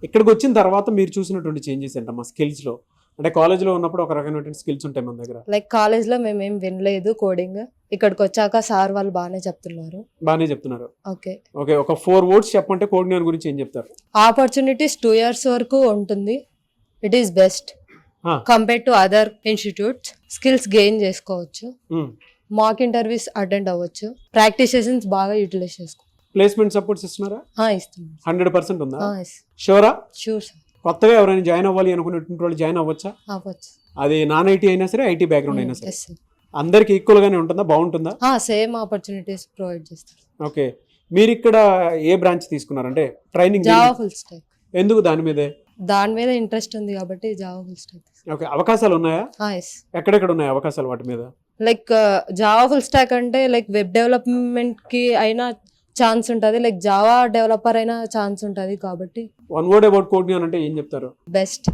ఇక్కడికి వచ్చిన తర్వాత మీరు చూసినటువంటి చేంజెస్ ఏంటమ్మా స్కిల్స్లో? అంటే కాలేజ్లో ఉన్నప్పుడు ఒక రకమైనటువంటి స్కిల్స్ ఉంటాయి మన దగ్గర. లైక్ కాలేజ్లో మేమేం వినలేదు కోడింగ్, ఇక్కడికి వచ్చాక సార్ వాళ్ళు బాగానే చెప్తున్నారు. బాగానే చెప్తున్నారు. ఓకే ఓకే, ఒక 4 words చెప్పంటే కోడింగ్ గురించి ఏం చెప్తారు? ఆపర్చునిటీస్ 2 years వరకు ఉంటుంది. It is best compare to other institutes. Skills gain చేసుకోవచ్చు, మాక్ ఇంటర్వ్యూస్ అటెండ్ అవ్వచ్చు, ప్రాక్టీస్ సెషన్స్ బాగా యూటిలైజ్ చేసుకోవచ్చు. ప్లేస్మెంట్ సపోర్ట్స్ ఇస్తున్నారా? ఇస్తున్నాం. 100% ఉందా? షూరా? Sure sir. కొత్తగా ఎవరైనా జాయిన్ అవ్వాలి అనుకునేటువంటి వాళ్ళు జాయిన్ అవ్వచ్చా? అవ్వచ్చు. అది నాన్ ఐటీ అయినా సరే, ఐటీ బ్యాక్గ్రౌండ్ అయినా సరే ఎస్ సార్. అందరికి ఈక్వల్ గానే ఉంటుందా? బాగుంటుందా? సేమ్ ఆపర్చునిటీస్ ప్రొవైడ్ చేస్తారు. ఓకే, మీరు ఇక్కడ ఏ బ్రాంచ్ తీసుకున్నారంటే ట్రైనింగ్? Java full stack. ఎందుకు దాని మీదే? దాని మీద ఇంట్రెస్ట్ ఉంది కాబట్టి జావా ఫుల్ స్టాక్. ఓకే, అవకాశాలు ఉన్నాయా? ఎస్. ఎక్కడెక్కడ ఉన్నాయి అవకాశాలు వాటి మీద? లైక్ జావా ఫుల్ స్టాక్ అంటే లైక్ వెబ్ డెవలప్మెంట్ కి అయినా ఛాన్స్ ఉంటుంది, లైక్ జావా డెవలపర్ అయినా ఛాన్స్ ఉంటుంది కాబట్టి. వన్ వర్డ్ అబౌట్ కోడింగ్ అంటే ఏం చెప్తారు? బెస్ట్.